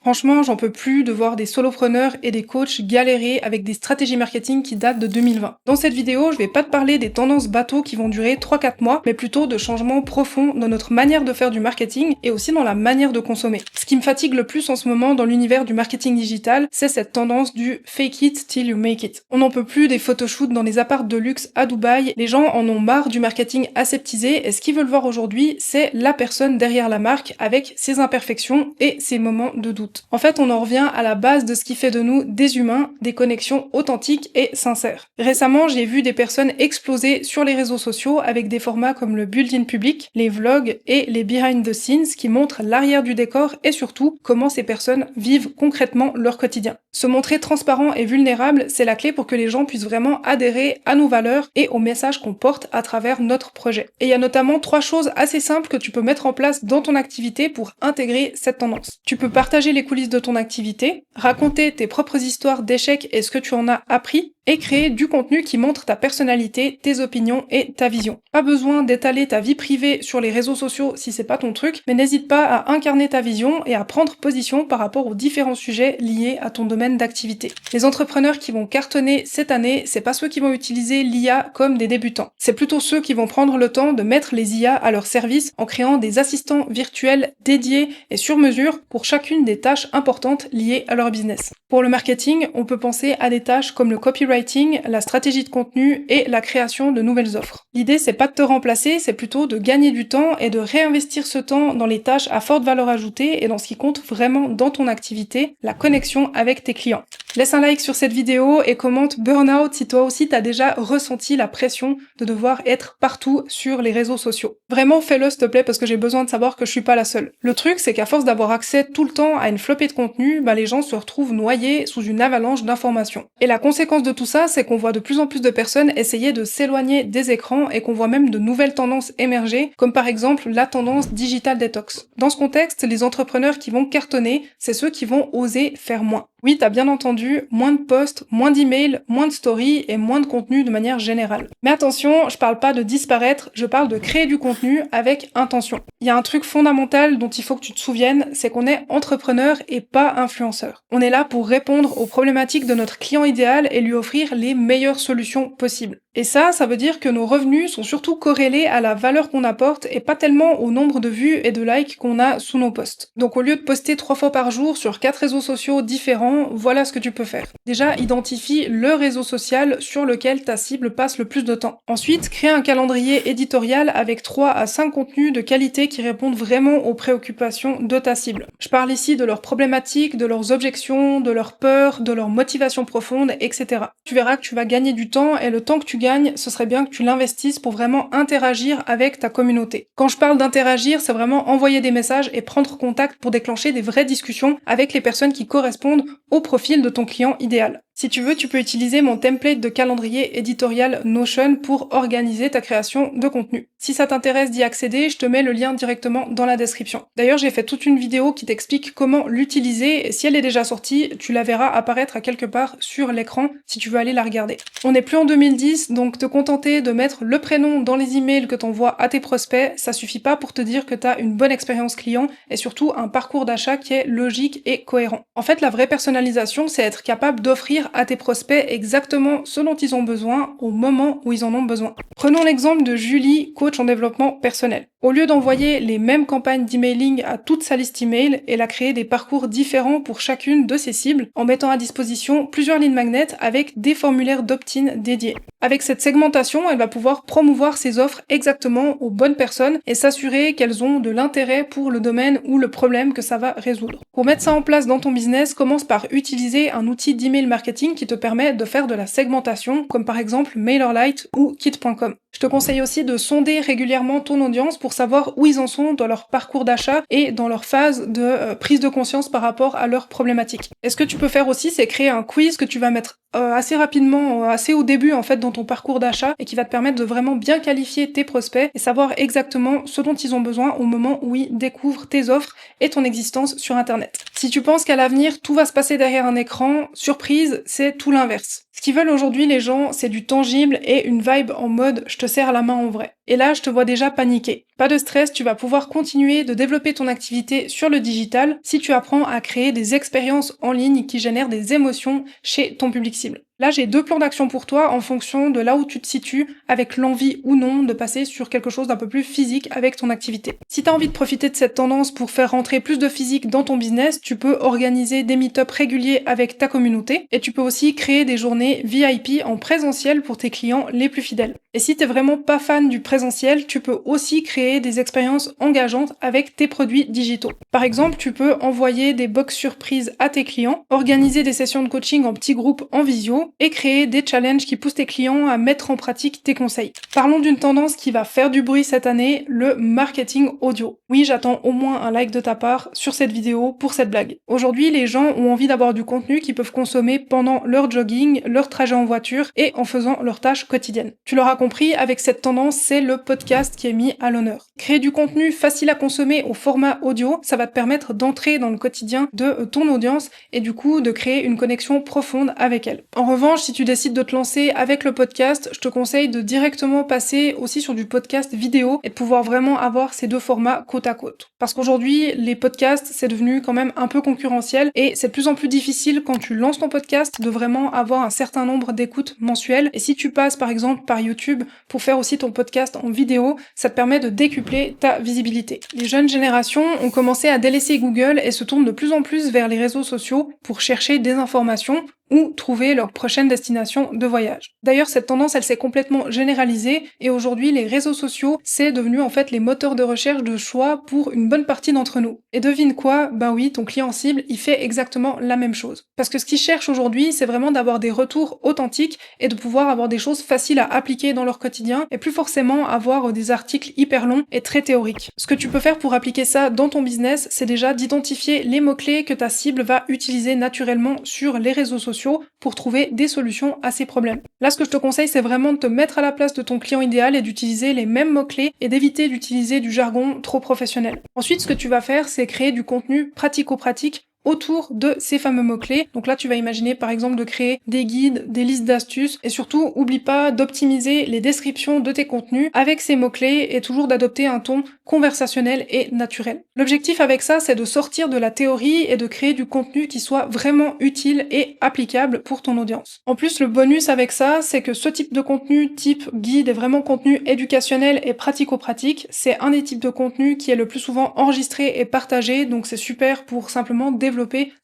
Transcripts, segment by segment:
Franchement, j'en peux plus de voir des solopreneurs et des coachs galérer avec des stratégies marketing qui datent de 2020. Dans cette vidéo, je vais pas te parler des tendances bateaux qui vont durer 3-4 mois, mais plutôt de changements profonds dans notre manière de faire du marketing et aussi dans la manière de consommer. Ce qui me fatigue le plus en ce moment dans l'univers du marketing digital, c'est cette tendance du fake it till you make it. On n'en peut plus des photoshoots dans les apparts de luxe à Dubaï, les gens en ont marre du marketing aseptisé et ce qu'ils veulent voir aujourd'hui, c'est la personne derrière la marque avec ses imperfections et ses moments de doute. En fait, on en revient à la base de ce qui fait de nous des humains, des connexions authentiques et sincères. Récemment, j'ai vu des personnes exploser sur les réseaux sociaux avec des formats comme le build-in public, les vlogs et les behind the scenes qui montrent l'arrière du décor et surtout comment ces personnes vivent concrètement leur quotidien. Se montrer transparent et vulnérable, c'est la clé pour que les gens puissent vraiment adhérer à nos valeurs et au message qu'on porte à travers notre projet. Et il y a notamment 3 choses assez simples que tu peux mettre en place dans ton activité pour intégrer cette tendance. Tu peux partager les coulisses de ton activité, raconter tes propres histoires d'échecs et ce que tu en as appris, et créer du contenu qui montre ta personnalité, tes opinions et ta vision. Pas besoin d'étaler ta vie privée sur les réseaux sociaux si c'est pas ton truc, mais n'hésite pas à incarner ta vision et à prendre position par rapport aux différents sujets liés à ton domaine d'activité. Les entrepreneurs qui vont cartonner cette année, c'est pas ceux qui vont utiliser l'IA comme des débutants. C'est plutôt ceux qui vont prendre le temps de mettre les IA à leur service en créant des assistants virtuels dédiés et sur mesure pour chacune des tâches importantes liées à leur business. Pour le marketing, on peut penser à des tâches comme le copywriting, la stratégie de contenu et la création de nouvelles offres. L'idée, c'est pas de te remplacer, c'est plutôt de gagner du temps et de réinvestir ce temps dans les tâches à forte valeur ajoutée et dans ce qui compte vraiment dans ton activité, la connexion avec tes clients. Laisse un like sur cette vidéo et commente Burnout si toi aussi t'as déjà ressenti la pression de devoir être partout sur les réseaux sociaux. Vraiment fais-le s'il te plaît parce que j'ai besoin de savoir que je suis pas la seule. Le truc c'est qu'à force d'avoir accès tout le temps à une flopée de contenu, les gens se retrouvent noyés sous une avalanche d'informations. Et la conséquence de tout ça, c'est qu'on voit de plus en plus de personnes essayer de s'éloigner des écrans et qu'on voit même de nouvelles tendances émerger, comme par exemple la tendance digital detox. Dans ce contexte, les entrepreneurs qui vont cartonner, c'est ceux qui vont oser faire moins. Oui, t'as bien entendu, moins de posts, moins d'emails, moins de stories et moins de contenu de manière générale. Mais attention, je parle pas de disparaître, je parle de créer du contenu avec intention. Il y a un truc fondamental dont il faut que tu te souviennes, c'est qu'on est entrepreneur et pas influenceur. On est là pour répondre aux problématiques de notre client idéal et lui offrir les meilleures solutions possibles. Et ça veut dire que nos revenus sont surtout corrélés à la valeur qu'on apporte et pas tellement au nombre de vues et de likes qu'on a sous nos posts. Donc au lieu de poster 3 fois par jour sur 4 réseaux sociaux différents, voilà ce que tu peux faire. Déjà, identifie le réseau social sur lequel ta cible passe le plus de temps. Ensuite, crée un calendrier éditorial avec 3 à 5 contenus de qualité qui répondent vraiment aux préoccupations de ta cible. Je parle ici de leurs problématiques, de leurs objections, de leurs peurs, de leurs motivations profondes, etc. Tu verras que tu vas gagner du temps et le temps que tu gagnes, ce serait bien que tu l'investisses pour vraiment interagir avec ta communauté. Quand je parle d'interagir, c'est vraiment envoyer des messages et prendre contact pour déclencher des vraies discussions avec les personnes qui correspondent au profil de ton client idéal. Si tu veux, tu peux utiliser mon template de calendrier éditorial Notion pour organiser ta création de contenu. Si ça t'intéresse d'y accéder, je te mets le lien directement dans la description. D'ailleurs, j'ai fait toute une vidéo qui t'explique comment l'utiliser et si elle est déjà sortie, tu la verras apparaître à quelque part sur l'écran si tu veux aller la regarder. On n'est plus en 2010, donc te contenter de mettre le prénom dans les emails que t'envoies à tes prospects, ça suffit pas pour te dire que t'as une bonne expérience client et surtout un parcours d'achat qui est logique et cohérent. En fait, la vraie personnalisation, c'est être capable d'offrir à tes prospects exactement ce dont ils ont besoin au moment où ils en ont besoin. Prenons l'exemple de Julie, coach en développement personnel. Au lieu d'envoyer les mêmes campagnes d'emailing à toute sa liste email, elle a créé des parcours différents pour chacune de ses cibles en mettant à disposition plusieurs lignes magnets avec des formulaires d'opt-in dédiés. Avec cette segmentation, elle va pouvoir promouvoir ses offres exactement aux bonnes personnes et s'assurer qu'elles ont de l'intérêt pour le domaine ou le problème que ça va résoudre. Pour mettre ça en place dans ton business, commence par utiliser un outil d'email marketing qui te permet de faire de la segmentation, comme par exemple MailerLite ou Kit.com. Je te conseille aussi de sonder régulièrement ton audience pour savoir où ils en sont dans leur parcours d'achat et dans leur phase de prise de conscience par rapport à leurs problématiques. Et ce que tu peux faire aussi, c'est créer un quiz que tu vas mettre assez rapidement, assez au début en fait dans ton parcours d'achat et qui va te permettre de vraiment bien qualifier tes prospects et savoir exactement ce dont ils ont besoin au moment où ils découvrent tes offres et ton existence sur internet. Si tu penses qu'à l'avenir tout va se passer derrière un écran, surprise, c'est tout l'inverse. Ce qu'ils veulent aujourd'hui les gens, c'est du tangible et une vibe en mode je te serre la main en vrai. Et là, je te vois déjà paniquer. Pas de stress, tu vas pouvoir continuer de développer ton activité sur le digital si tu apprends à créer des expériences en ligne qui génèrent des émotions chez ton public cible. Là, j'ai 2 plans d'action pour toi en fonction de là où tu te situes, avec l'envie ou non de passer sur quelque chose d'un peu plus physique avec ton activité. Si tu as envie de profiter de cette tendance pour faire rentrer plus de physique dans ton business, tu peux organiser des meet-ups réguliers avec ta communauté et tu peux aussi créer des journées VIP en présentiel pour tes clients les plus fidèles. Et si t'es vraiment pas fan du présentiel, tu peux aussi créer des expériences engageantes avec tes produits digitaux. Par exemple, tu peux envoyer des box surprises à tes clients, organiser des sessions de coaching en petits groupes en visio et créer des challenges qui poussent tes clients à mettre en pratique tes conseils. Parlons d'une tendance qui va faire du bruit cette année, le marketing audio. Oui, j'attends au moins un like de ta part sur cette vidéo pour cette blague. Aujourd'hui, les gens ont envie d'avoir du contenu qu'ils peuvent consommer pendant leur jogging, leur trajet en voiture et en faisant leurs tâches quotidiennes. Tu l'auras compris, avec cette tendance, c'est le podcast qui est mis à l'honneur. Créer du contenu facile à consommer au format audio, ça va te permettre d'entrer dans le quotidien de ton audience et du coup de créer une connexion profonde avec elle. En revanche, si tu décides de te lancer avec le podcast, je te conseille de directement passer aussi sur du podcast vidéo et de pouvoir vraiment avoir ces 2 formats côte à côte. Parce qu'aujourd'hui, les podcasts, c'est devenu quand même un peu concurrentiel et c'est de plus en plus difficile quand tu lances ton podcast de vraiment avoir un certain nombre d'écoutes mensuelles. Et si tu passes par exemple par YouTube pour faire aussi ton podcast en vidéo, ça te permet de décupler ta visibilité. Les jeunes générations ont commencé à délaisser Google et se tournent de plus en plus vers les réseaux sociaux pour chercher des informations ou trouver leur prochaine destination de voyage. D'ailleurs, cette tendance, elle s'est complètement généralisée et aujourd'hui, les réseaux sociaux, c'est devenu en fait les moteurs de recherche de choix pour une bonne partie d'entre nous. Et devine quoi? Ben oui, ton client cible, il fait exactement la même chose. Parce que ce qu'il cherche aujourd'hui, c'est vraiment d'avoir des retours authentiques et de pouvoir avoir des choses faciles à appliquer dans leur quotidien et plus forcément avoir des articles hyper longs et très théoriques. Ce que tu peux faire pour appliquer ça dans ton business, c'est déjà d'identifier les mots-clés que ta cible va utiliser naturellement sur les réseaux sociaux pour trouver des solutions à ces problèmes. Là, ce que je te conseille, c'est vraiment de te mettre à la place de ton client idéal et d'utiliser les mêmes mots-clés et d'éviter d'utiliser du jargon trop professionnel. Ensuite, ce que tu vas faire, c'est créer du contenu pratico-pratique autour de ces fameux mots-clés. Donc là, tu vas imaginer par exemple de créer des guides, des listes d'astuces et surtout, oublie pas d'optimiser les descriptions de tes contenus avec ces mots-clés et toujours d'adopter un ton conversationnel et naturel. L'objectif avec ça, c'est de sortir de la théorie et de créer du contenu qui soit vraiment utile et applicable pour ton audience. En plus, le bonus avec ça, c'est que ce type de contenu, type guide et vraiment contenu éducationnel et pratico-pratique, c'est un des types de contenu qui est le plus souvent enregistré et partagé, donc c'est super pour simplement développer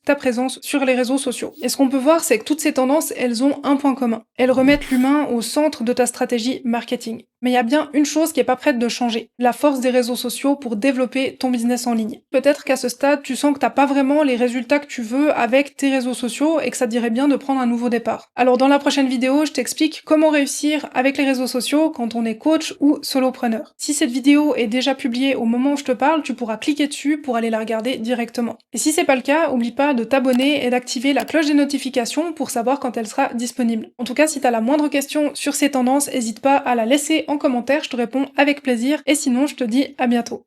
ta présence sur les réseaux sociaux. Et ce qu'on peut voir, c'est que toutes ces tendances, elles ont un point commun. Elles remettent l'humain au centre de ta stratégie marketing. Mais il y a bien une chose qui est pas prête de changer, la force des réseaux sociaux pour développer ton business en ligne. Peut-être qu'à ce stade, tu sens que t'as pas vraiment les résultats que tu veux avec tes réseaux sociaux et que ça te dirait bien de prendre un nouveau départ. Alors dans la prochaine vidéo, je t'explique comment réussir avec les réseaux sociaux quand on est coach ou solopreneur. Si cette vidéo est déjà publiée au moment où je te parle, tu pourras cliquer dessus pour aller la regarder directement. Et si c'est pas le cas, oublie pas de t'abonner et d'activer la cloche des notifications pour savoir quand elle sera disponible. En tout cas, si t'as la moindre question sur ces tendances, n'hésite pas à la laisser en commentaire, je te réponds avec plaisir, et sinon je te dis à bientôt.